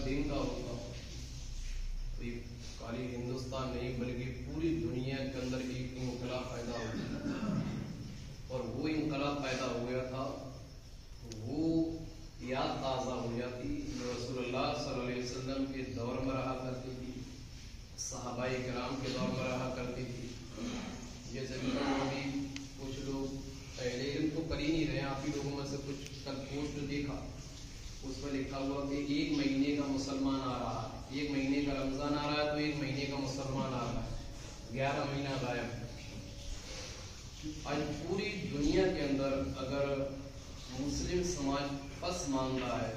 دین کا ہوتا تو یہ خالی ہندوستان نہیں بلکہ پوری دنیا کے اندر ایک انقلاب پیدا ہو گیا، اور وہ انقلاب پیدا ہو گیا تھا، وہ یاد تازہ ہو جاتی جو رسول اللہ صلی اللہ علیہ وسلم کے دور میں رہا کرتی تھی، صحابہ کرام کے دور میں رہا کرتی تھی. جیسے ابھی کچھ لوگ پہلے علم تو کر ہی نہیں رہے، آپ ہی لوگوں میں سے کچھ کل پوسٹ دیکھا، اس پر لکھا ہوا کہ 1 مہینے کا مسلمان آ رہا ہے، 1 مہینے کا رمضان آ رہا ہے تو 1 مہینے کا مسلمان آ رہا ہے، 11 مہینہ غائب ہے. آج پوری دنیا کے اندر اگر مسلم سماج پسماندہ ہے،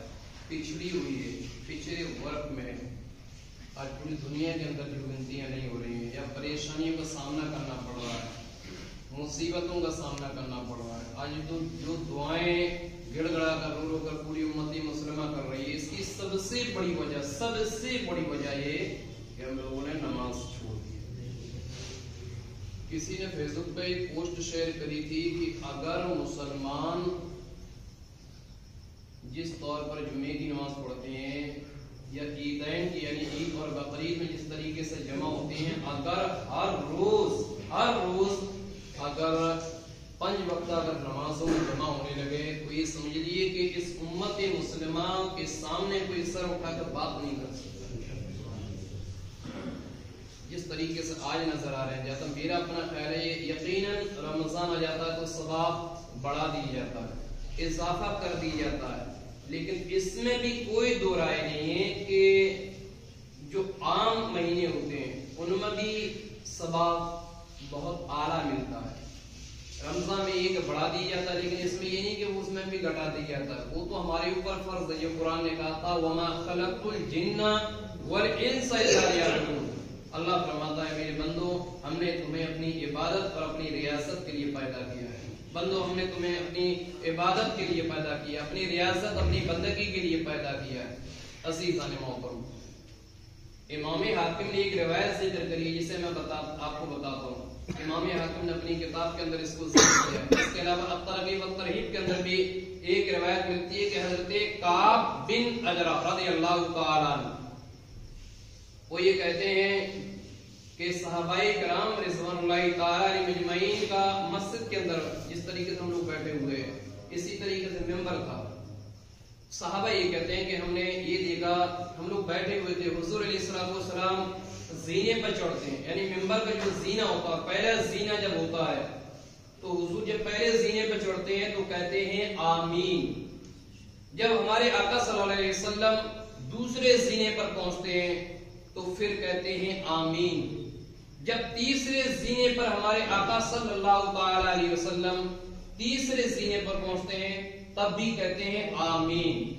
پچھڑی ہوئی ہے، پچھڑے ورگ میں ہے، آج پوری دنیا کے اندر جو گنتیاں نہیں ہو رہی ہیں یا پریشانیوں کا سامنا کرنا پڑ رہا ہے، مصیبتوں کا سامنا کرنا پڑ رہا ہے، آج جو دعائیں گڑ گڑا کر رو رو کر پوری امتی مسلمہ کر رہی ہے، اس کی سب سے بڑی وجہ یہ کہ ہم لوگوں نے نماز چھوڑ دی. کسی نے فیس بک پہ ایک پوسٹ شیئر کری تھی کہ اگر مسلمان جس طور پر جمعے کی نماز پڑھتے ہیں یا عیدین کی یعنی عید اور بقرعید میں جس طریقے سے جمع ہوتے ہیں، اگر ہر روز اگر 5 وقت اگر نمازوں میں جمع ہونے لگے تو یہ سمجھ لیے کہ اس امت مسلمہ کے سامنے کوئی سر اٹھا کر بات نہیں کر سکتا. جس طریقے سے آج نظر آ رہے ہیں، جیسا میرا اپنا خیال ہے، یہ یقیناً رمضان آ جاتا ہے تو ثواب بڑھا دی جاتا ہے، اضافہ کر دی جاتا ہے، لیکن اس میں بھی کوئی دو رائے نہیں ہے کہ جو عام مہینے ہوتے ہیں ان میں بھی ثواب بہت اعلیٰ ملتا ہے. رمضان میں یہ کہ بڑھا دی جاتا ہے، لیکن اس میں یہ نہیں کہ اس میں بھی گھٹا دی جاتا ہے، وہ تو ہمارے اوپر فرض ہے. یہ قرآن نے کہا تھا وَمَا خَلَقْتُ الْجِنَّ وَالْإِنسَ إِلَّا لِيَعْبُدُونِ. اللہ فرماتا ہے میرے بندو، ہم نے تمہیں اپنی عبادت اور اپنی ریاست کے لیے پیدا کیا ہے. بندو، ہم نے تمہیں اپنی عبادت کے لیے پیدا کیا، اپنی ریاست اپنی بندگی کے لیے پیدا کیا ہے. عزیزان محترم، امام حاکم نے ایک روایت ذکر کری ہے جسے میں آپ کو بتاتا ہوں. امام حاکم نے اپنی کتاب کے اندر اس کو ذکر کیا. اس کے علاوہ الترغیب والترہیب کے اندر بھی ایک روایت ملتی ہے کہ حضرت کعب بن عجرہ رضی اللہ تعالی عنہ وہ یہ کہتے ہیں کہ صحابہ کرام رضوان اللہ تعالی علیہم اجمعین کا مسجد کے اندر جس طریقے سے ہم لوگ بیٹھے ہوئے ہیں اسی طریقے سے ممبر تھا. صحابہ یہ کہتے ہیں کہ ہم نے یہ دیکھا، ہم لوگ بیٹھے ہوئے تھے، حضور علیہ الصلوۃ والسلام زینے پر چڑھتے ہیں، یعنی ممبر کا جو زینہ ہوتا ہے، پہلا زینہ جب ہوتا ہے تو حضور جب پہلے زینے پر چڑھتے ہیں تو کہتے ہیں آمین. جب ہمارے آقا صلی اللہ علیہ وسلم دوسرے زینے پر پہنچتے ہیں تو پھر کہتے ہیں آمین. جب تیسرے زینے پر ہمارے آقا صلی اللہ تعالی علیہ وسلم تیسرے زینے پر پہنچتے ہیں تب بھی کہتے ہیں آمین.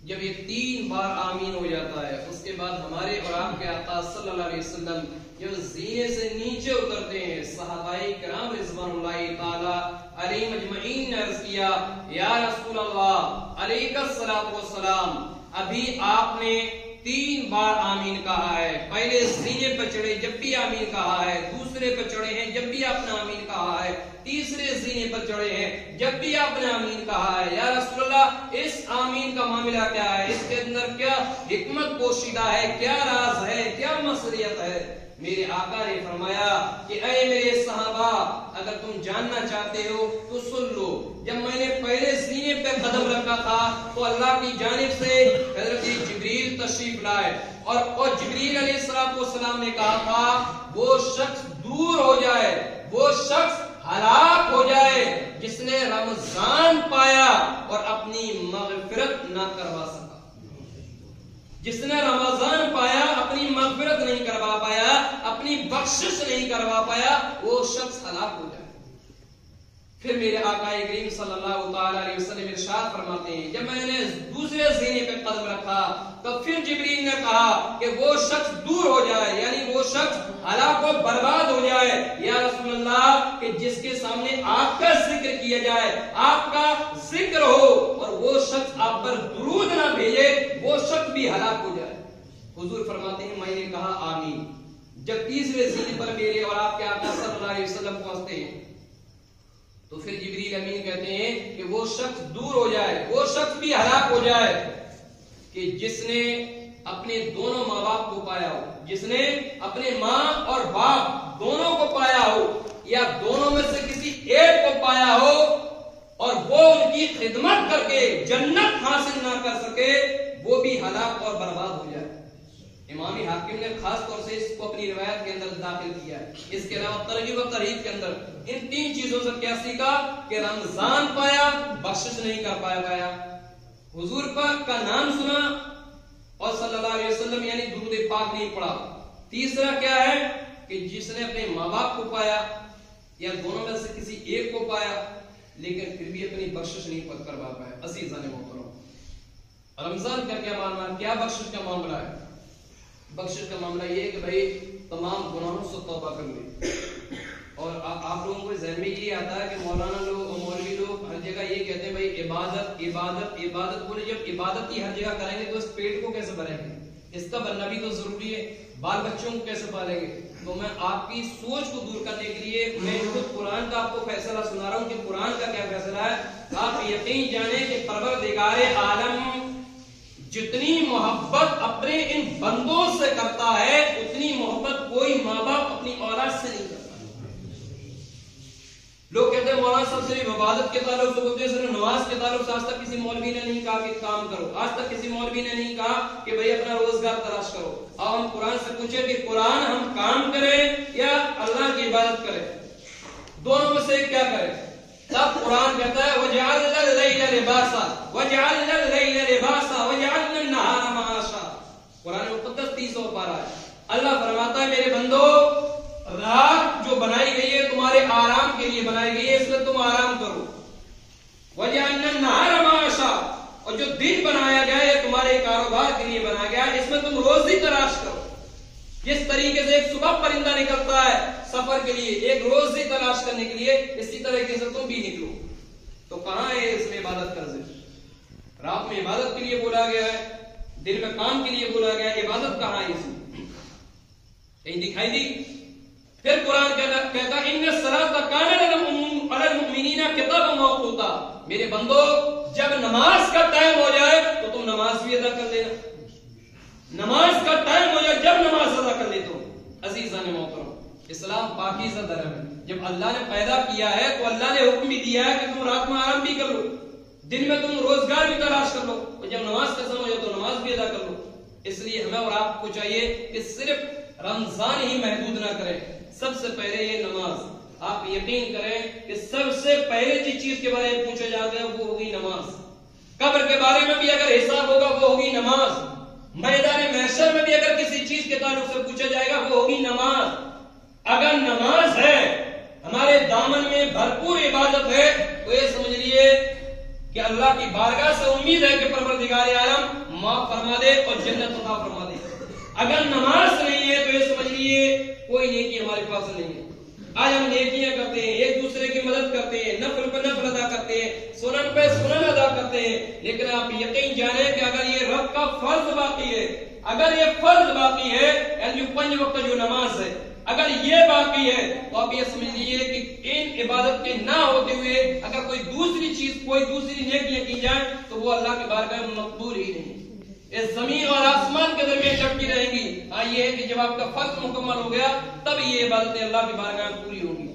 جب یہ 3 بار آمین ہو جاتا ہے اس کے بعد ہمارے اور آپ کے آقا صلی اللہ علیہ وسلم جب زینے سے نیچے اترتے ہیں، صحابہ کرام رضوان اللہ تعالی علیہم اجمعین نے عرض کیا یا رسول اللہ علیہ الصلوۃ والسلام، ابھی آپ نے 3 بار آمین کہا ہے، پہلے زینے پر چڑھے جب بھی آمین کہا ہے، دوسرے پر چڑھے ہیں جب بھی آپ نے آمین کہا ہے، تیسرے زینے پر چڑھے ہیں جب بھی آپ نے آمین کہا ہے. یا رسول اللہ اس آمین کا معاملہ کیا ہے، اس کے اندر کیا حکمت پوشیدہ ہے، کیا راز ہے، کیا مصریت ہے؟ میرے آقا نے فرمایا کہ اے میرے صحابہ، اگر تم جاننا چاہتے ہو تو سن لو. جب میں نے پہلے زینے پہ قدم رکھا تھا تو اللہ کی جانب سے حضرت جبریل تشریف لائے اور جبریل علیہ السلام نے کہا تھا وہ شخص دور ہو جائے، وہ شخص ہلاک ہو جائے جس نے رمضان پایا اور اپنی مغفرت نہ کروا سکا. جس نے رمضان پایا اپنی مغفرت نہیں کروا پایا، اپنی بخشش نہیں کروا پایا، وہ شخص ہلاک ہو جائے. پھر میرے آقا کریم صلی اللہ تعالی علیہ وسلم ارشاد فرماتے ہیں جب میں نے دوسرے زینے پہ قدم رکھا تو پھر جبریل نے کہا کہ وہ شخص دور ہو جائے، یعنی وہ شخص ہلاک و برباد ہو جائے. یا رسول اللہ کہ جس کے سامنے آپ کا ذکر کیا جائے، آپ کا ذکر ہو اور وہ شخص آپ پر درود نہ بھیجے، وہ شخص بھی ہلاک ہو جائے. حضور فرماتے ہیں میں نے کہا آمین. جب تیسرے زینے پر میرے اور آپ کے آقا صلی اللہ علیہ وسلم پہنچتے ہیں تو پھر جبریل امین کہتے ہیں کہ وہ شخص دور ہو جائے، وہ شخص بھی ہلاک ہو جائے کہ جس نے اپنے دونوں ماں باپ کو پایا ہو، جس نے اپنے ماں اور باپ دونوں کو پایا ہو، یا دونوں میں سے کسی ایک کو پایا ہو اور وہ ان کی خدمت کر کے جنت حاصل نہ کر سکے، وہ بھی ہلاک اور برباد ہو جائے۔ امام حاکم نے خاص طور سے اس کو اپنی روایت کے اندر داخل کیا ہے۔ اس کے علاوہ ترغیب و ترہیب کے اندر ان تین چیزوں سے کیا سیکھا کہ رمضان پایا، بخشش نہیں کر پایا، حضور پاک کا نام سنا اور صلی اللہ علیہ وسلم یعنی درود پاک نہیں پڑھا۔ تیسرا کیا ہے کہ جس نے اپنے ماں باپ کو پایا یا دونوں میں سے کسی ایک کو پایا لیکن پھر بھی اپنی بخشش نہیں کروا پایا۔ عزیزان محترم، رمضان کا کیا معاملہ ہے؟ کیا بخشش کا معاملہ ہے؟ بخشش کا معاملہ یہ ہے کہ بھائی تمام گناہوں سے توبہ کر لیں۔ اور آپ لوگوں کو ذہن میں یہ آتا ہے کہ مولانا لوگ اور مولوی لوگ ہر جگہ یہ کہتے ہیں بھائی عبادت عبادت عبادت، بولے جب عبادت کی ہر جگہ کریں گے تو اس پیٹ کو کیسے بھریں گے؟ اس کا بننا بھی تو ضروری ہے، بال بچوں کو کیسے پالیں گے؟ تو میں آپ کی سوچ کو دور کرنے کے لیے میں خود قرآن کا آپ کو فیصلہ سنا رہا ہوں کہ قرآن کا کیا فیصلہ ہے۔ آپ یقین جانیں کہ پروردگار عالم جتنی محبت اپنے ان بندوں سے کرتا ہے اتنی محبت کوئی ماں باپ اپنی اولاد سے نہیں کرتا۔ لوگ کہتے ہیں مولانا صاحب صرف عبادت کے تعلق سے بولتے ہیں، صرف نماز کے تعلق سے آج تک کسی مولوی نے نہیں کہا کہ کام کرو، آج تک کسی مولوی نے نہیں کہا کہ بھئی اپنا روزگار تلاش کرو۔ اب ہم قرآن سے پوچھیں کہ قرآن ہم کام کریں یا اللہ کی عبادت کریں؟ دونوں میں سے کیا کریں؟ تب قرآن کہتا ہے وَجَعَلْنَا اللَّيْلَ لِبَاسًا وَجَعَلْنَا اللَّيْلَ لِبَاسًا وَجَعَلْنَا النَّهَارَ مَعَاشًا۔ قرآن مقدس 300 پارہ ہے۔ اللہ فرماتا ہے میرے بندو، رات جو بنائی گئی ہے تمہارے آرام کے لیے بنائی گئی ہے، اس میں تم آرام کرو۔ وَجَعَلْنَا النَّهَارَ مَعَاشًا، اور جو دن بنایا گیا ہے تمہارے کاروبار کے لیے بنایا گیا ہے، اس میں تم روزی تلاش کرو۔ جس طریقے سے ایک صبح پرندہ نکلتا ہے سفر کے لیے، ایک روزی تلاش کرنے کے لیے، اسی طریقے سے تم بھی نکلو۔ تو کہاں ہے اس میں عبادت کا ذکر؟ رات میں عبادت کے لیے بولا گیا ہے، دن میں کام کے لیے بولا گیا ہے، عبادت کہاں ہے اس میں؟ کہیں دکھائی دی؟ پھر قرآن کہتا ہے ان الصلاۃ کانت علی المؤمنین کتابا موقوتا، میرے بندو جب نماز کا ٹائم ہو جائے تو تم نماز بھی ادا کر لینا۔ نماز کا ٹائم ہو جائے جب نماز ادا کر لیتے ہو۔ عزیزان محترم، اسلام پاکیزہ دھرم ہے۔ جب اللہ نے پیدا کیا ہے تو اللہ نے حکم بھی دیا ہے کہ تم رات میں آرام بھی کر لو، دن میں تم روزگار بھی تلاش کر لو، اور جب نماز کا سمے ہو تو نماز بھی ادا کر لو۔ اس لیے ہمیں اور آپ کو چاہیے کہ صرف رمضان ہی محدود نہ کریں، سب سے پہلے یہ نماز۔ آپ یقین کریں کہ سب سے پہلے جس چیز کے بارے میں پوچھا جاتا ہے وہ ہوگی نماز۔ قبر کے بارے میں بھی اگر حساب ہوگا وہ ہوگی نماز۔ میدان محشر میں بھی اگر کسی چیز کے تعلق سے پوچھا جائے گا وہ ہوگی نماز۔ اگر نماز ہے، ہمارے دامن میں بھرپور عبادت ہے، تو یہ سمجھ لیے کہ اللہ کی بارگاہ سے امید ہے کہ پروردگار عالم معاف فرما دے اور جنت عطا فرما دے۔ اگر نماز نہیں ہے تو یہ سمجھ لیے کوئی نیکی ہمارے پاس نہیں ہے۔ آج ہم نیکیاں کرتے ہیں، ایک دوسرے کی مدد کرتے ہیں، نفل پہ نفل ادا کرتے ہیں، سنن پہ سنن ادا کرتے ہیں، لیکن آپ یقین جانیں کہ اگر یہ رب کا فرض باقی ہے، اگر یہ فرض باقی ہے، یعنی 5 وقت جو نماز ہے، اگر یہ باقی ہے تو آپ یہ سمجھ لیجیے کہ ان عبادت کے نہ ہوتے ہوئے اگر کوئی دوسری چیز، کوئی دوسری نیکیاں کی جائیں تو وہ اللہ کے بارگاہ میں مقبول ہی نہیں۔ اس زمین اور آسمان کے درمیان لٹکی رہیں گی۔ یہ ہے کہ جب آپ کا فرض مکمل ہو گیا تب یہ عبادتیں اللہ کی بارگاہ میں پوری ہوں گی۔